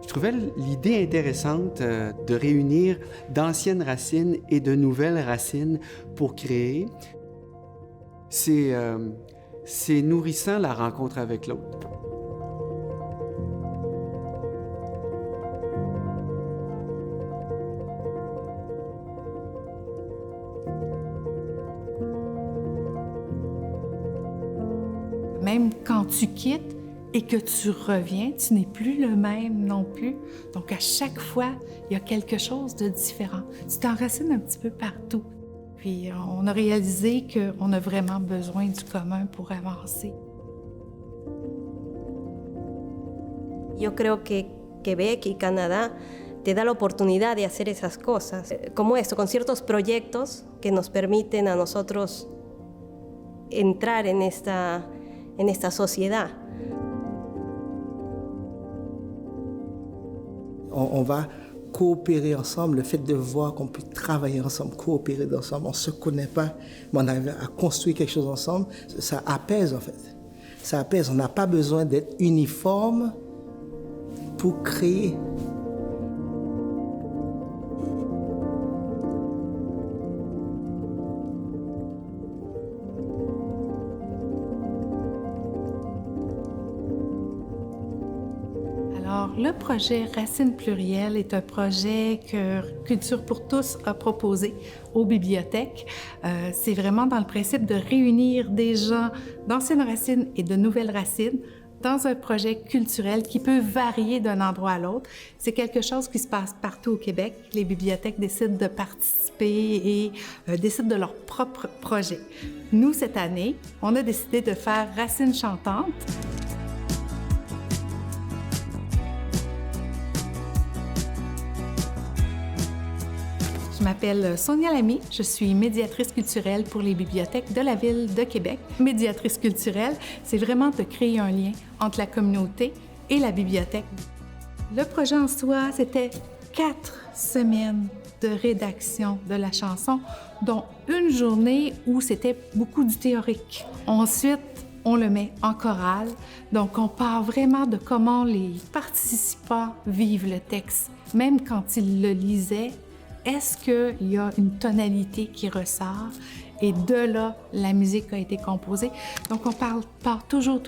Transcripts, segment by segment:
Je trouvais l'idée intéressante de réunir d'anciennes racines et de nouvelles racines pour créer. C'est nourrissant la rencontre avec l'autre. Même quand tu quittes et que tu reviens, tu n'es plus le même non plus. Donc, à chaque fois, il y a quelque chose de différent. Tu t'enracines un petit peu partout. Puis, on a réalisé qu'on a vraiment besoin du commun pour avancer. Yo creo que Quebec y Canadá te da la oportunidad de hacer esas cosas, como esto, con ciertos proyectos que nos permiten a nosotros entrar en esta sociedad. On va coopérer ensemble, le fait de voir qu'on peut travailler ensemble, coopérer ensemble, on ne se connaît pas, mais on arrive à construire quelque chose ensemble, ça apaise en fait. Ça apaise, on n'a pas besoin d'être uniforme pour créer. Alors, le projet Racines plurielles est un projet que Culture pour tous a proposé aux bibliothèques. C'est vraiment dans le principe de réunir des gens d'anciennes racines et de nouvelles racines dans un projet culturel qui peut varier d'un endroit à l'autre. C'est quelque chose qui se passe partout au Québec. Les bibliothèques décident de participer et décident de leur propre projet. Nous, cette année, on a décidé de faire Racines chantantes. Je m'appelle Sonia Lamy, je suis médiatrice culturelle pour les bibliothèques de la Ville de Québec. Médiatrice culturelle, c'est vraiment de créer un lien entre la communauté et la bibliothèque. Le projet en soi, c'était 4 semaines de rédaction de la chanson, dont une journée où c'était beaucoup du théorique. Ensuite, on le met en chorale, donc on part vraiment de comment les participants vivent le texte. Même quand ils le lisaient, est-ce qu'il y a une tonalité qui ressort? Et de là, la musique a été composée. Donc, on part toujours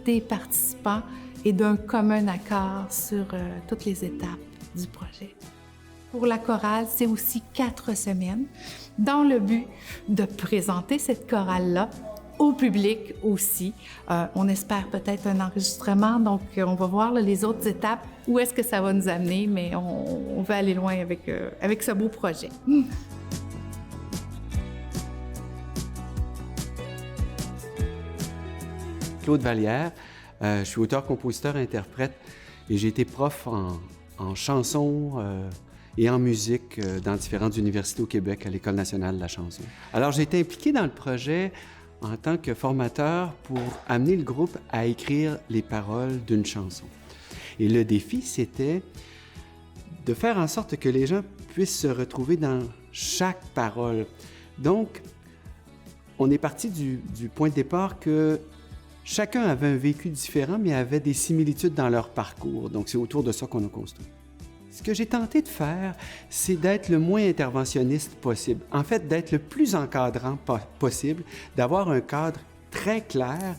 des participants et d'un commun accord sur toutes les étapes du projet. Pour la chorale, c'est aussi 4 semaines dans le but de présenter cette chorale-là au public aussi. On espère peut-être un enregistrement, donc on va voir là, les autres étapes, où est-ce que ça va nous amener, mais on va aller loin avec ce beau projet. Claude Vallière, je suis auteur, compositeur, interprète et j'ai été prof en chanson et en musique dans différentes universités au Québec à l'École nationale de la chanson. Alors j'ai été impliqué dans le projet en tant que formateur pour amener le groupe à écrire les paroles d'une chanson. Et le défi, c'était de faire en sorte que les gens puissent se retrouver dans chaque parole. Donc, on est parti du point de départ que chacun avait un vécu différent, mais avait des similitudes dans leur parcours. Donc, c'est autour de ça qu'on a construit. Ce que j'ai tenté de faire, c'est d'être le moins interventionniste possible. En fait, d'être le plus encadrant possible, d'avoir un cadre très clair,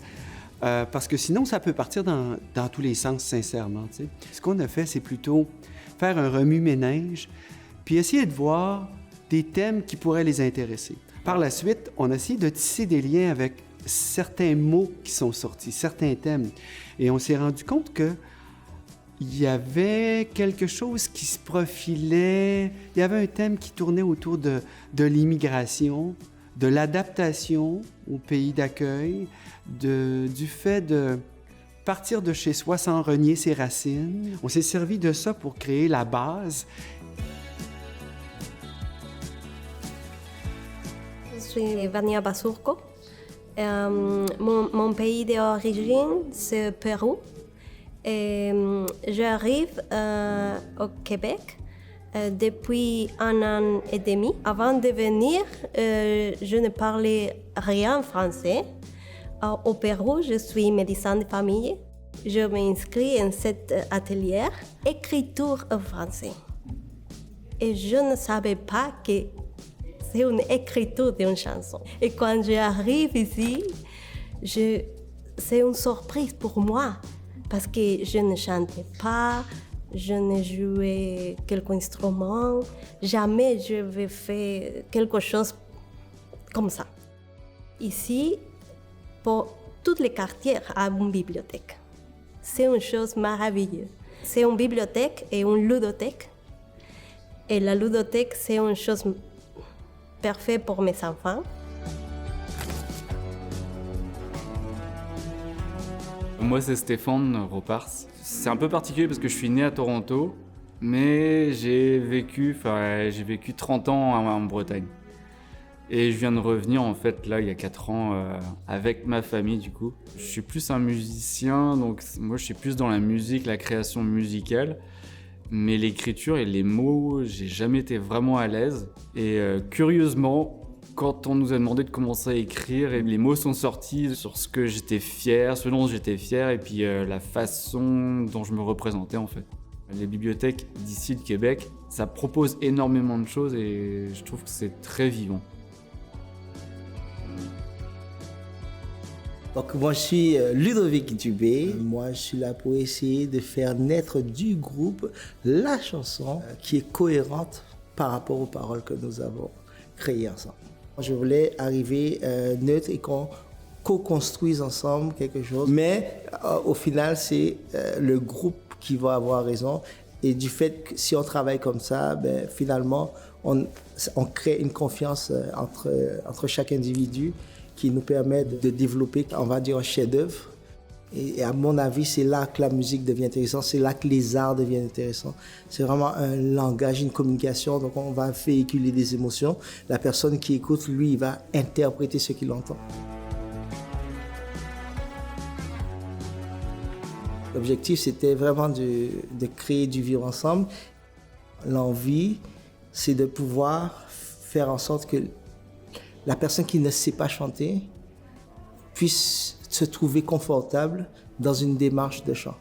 parce que sinon, ça peut partir dans tous les sens, sincèrement. Tu sais. Ce qu'on a fait, c'est plutôt faire un remue-ménage, puis essayer de voir des thèmes qui pourraient les intéresser. Par la suite, on a essayé de tisser des liens avec certains mots qui sont sortis, certains thèmes. Et on s'est rendu compte que il y avait quelque chose qui se profilait. Il y avait un thème qui tournait autour de l'immigration, de l'adaptation au pays d'accueil, du fait de partir de chez soi sans renier ses racines. On s'est servi de ça pour créer la base. Je suis Vania Basurco. Mon pays d'origine, c'est Pérou. Et j'arrive au Québec depuis 1 an et demi. Avant de venir, je ne parlais rien français. Au Pérou, je suis médecin de famille. je m'inscris en cet atelier écriture en français. Et je ne savais pas que c'est une écriture d'une chanson. Et quand j'arrive ici, c'est une surprise pour moi parce que je ne chantais pas, je ne jouais quelque instrument, jamais je vais faire quelque chose comme ça. Ici, pour tous les quartiers, il y a une bibliothèque. C'est une chose merveilleuse. C'est une bibliothèque et une ludothèque. Et la ludothèque, c'est une chose parfaite pour mes enfants. Moi, c'est Stéphane Ropars. C'est un peu particulier parce que je suis né à Toronto, mais j'ai vécu 30 ans en Bretagne. Et je viens de revenir, en fait, là, il y a 4 ans, avec ma famille, du coup. Je suis plus un musicien, donc moi, je suis plus dans la musique, la création musicale. Mais l'écriture et les mots, j'ai jamais été vraiment à l'aise. Et curieusement, quand on nous a demandé de commencer à écrire, et les mots sont sortis sur ce que j'étais fier, ce dont j'étais fier, et puis la façon dont je me représentais, en fait. Les bibliothèques d'ici, de Québec, ça propose énormément de choses et je trouve que c'est très vivant. Donc moi je suis Ludovic Dubé. Moi je suis là pour essayer de faire naître du groupe la chanson qui est cohérente par rapport aux paroles que nous avons créées ensemble. Je voulais arriver neutre et qu'on co-construise ensemble quelque chose. Mais au final c'est le groupe qui va avoir raison. Et du fait que si on travaille comme ça, ben, finalement on crée une confiance entre chaque individu qui nous permet de développer, on va dire, un chef-d'œuvre. Et à mon avis, c'est là que la musique devient intéressante, c'est là que les arts deviennent intéressants. C'est vraiment un langage, une communication, donc on va véhiculer des émotions. La personne qui écoute, lui, il va interpréter ce qu'il entend. L'objectif, c'était vraiment de créer du vivre ensemble. L'envie, c'est de pouvoir faire en sorte que la personne qui ne sait pas chanter puisse se trouver confortable dans une démarche de chant.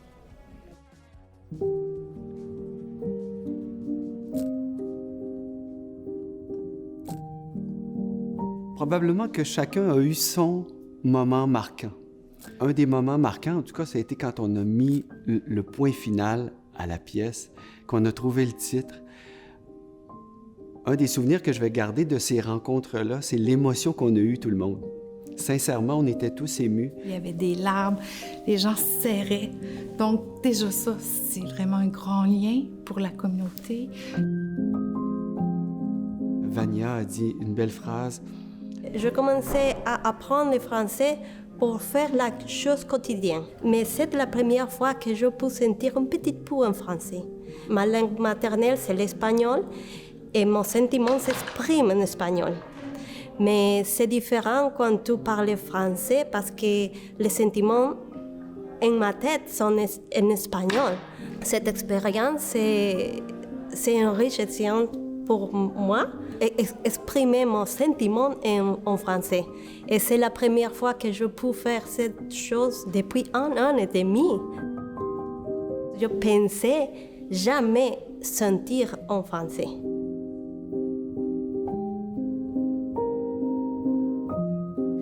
Probablement que chacun a eu son moment marquant. Un des moments marquants, en tout cas, ça a été quand on a mis le point final à la pièce, qu'on a trouvé le titre. Un des souvenirs que je vais garder de ces rencontres-là, c'est l'émotion qu'on a eue tout le monde. Sincèrement, on était tous émus. Il y avait des larmes, les gens se serraient. Donc déjà ça, c'est vraiment un grand lien pour la communauté. Vania a dit une belle phrase. Je commençais à apprendre le français pour faire la chose quotidienne. Mais c'est la première fois que je peux sentir un petit peu en français. Ma langue maternelle, c'est l'espagnol. Et mon sentiment s'exprime en espagnol. Mais c'est différent quand tu parles français parce que les sentiments en ma tête sont en espagnol. Cette expérience, c'est enrichissant pour moi, exprimer mon sentiment en français. Et c'est la première fois que je peux faire cette chose depuis 1 an et demi. Je pensais jamais sentir en français.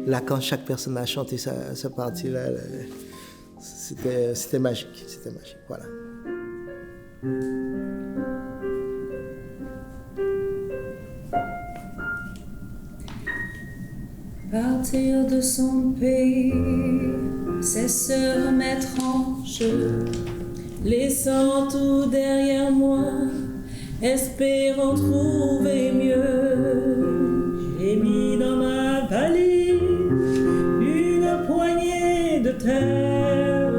Là, quand chaque personne a chanté sa partie-là, c'était magique, voilà. Partir de son pays, c'est se remettre en jeu, laissant tout derrière moi, espérant trouver mieux. J'ai mis dans ma valise une poignée de terre,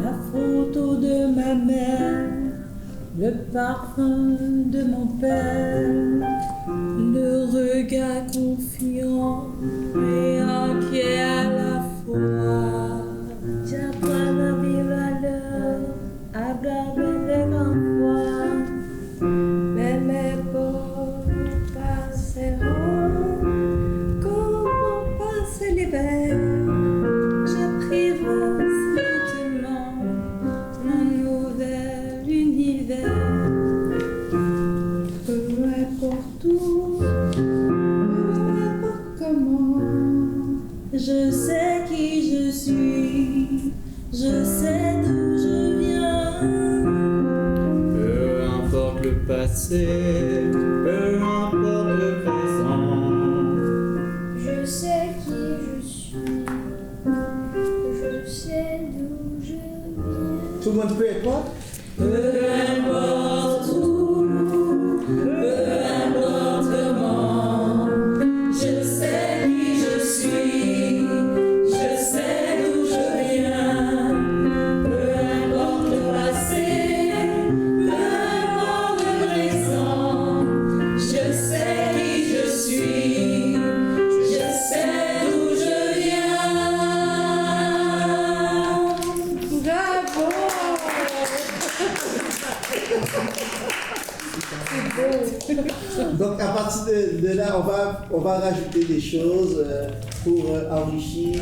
la photo de ma mère, le parfum de mon père, le regard confiant et inquiet à la fois. J'apprends la vivre à l'heure, à blâmer les grandes fois, mais mes beaux passeront comme passe l'hiver. J'apprivoise lentement Je sais qui je suis, je sais d'où je viens. Peu importe le passé, peu importe le présent. Je sais qui je suis, je sais d'où je viens. Tout le monde peut être quoi? Peu importe où, peu importe comment, je sais qui je suis, je sais d'où je viens. Peu importe le passé, peu importe le présent, je sais qui je suis, je sais d'où je viens. Bravo! Donc à partir de là, on va rajouter des choses pour enrichir.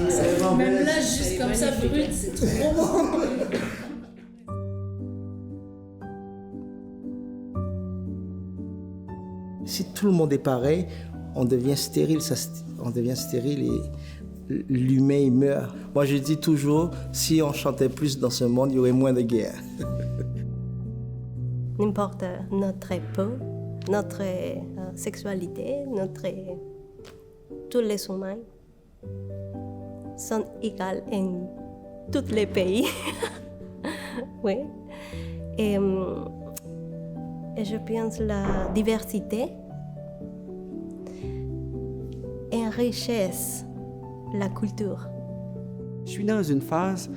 Même là, juste comme ça, brut, c'est trop bon. Si tout le monde est pareil, on devient stérile, on devient stérile et l'humain il meurt. Moi je dis toujours, si on chantait plus dans ce monde, il y aurait moins de guerres. N'importe notre peau, notre sexualité, tous les humains sont égaux en tous les pays. Oui. Et je pense que la diversité enrichisse la culture. Je suis dans une phase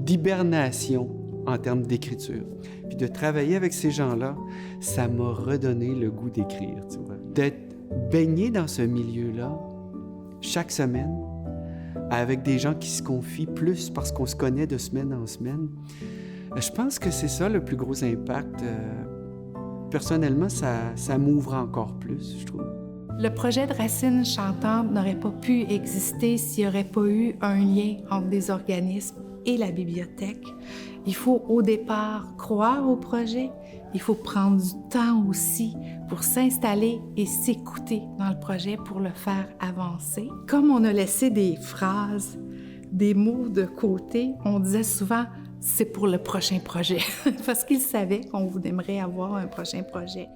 d'hibernation en termes d'écriture. Puis de travailler avec ces gens-là, ça m'a redonné le goût d'écrire, tu vois. D'être baigné dans ce milieu-là, chaque semaine, avec des gens qui se confient plus parce qu'on se connaît de semaine en semaine, je pense que c'est ça le plus gros impact. Personnellement, ça m'ouvre encore plus, je trouve. Le projet de Racines chantantes n'aurait pas pu exister s'il n'y aurait pas eu un lien entre des organismes et la bibliothèque. Il faut au départ croire au projet, il faut prendre du temps aussi pour s'installer et s'écouter dans le projet pour le faire avancer. Comme on a laissé des phrases, des mots de côté, on disait souvent « c'est pour le prochain projet » parce qu'ils savaient qu'on aimerait avoir un prochain projet.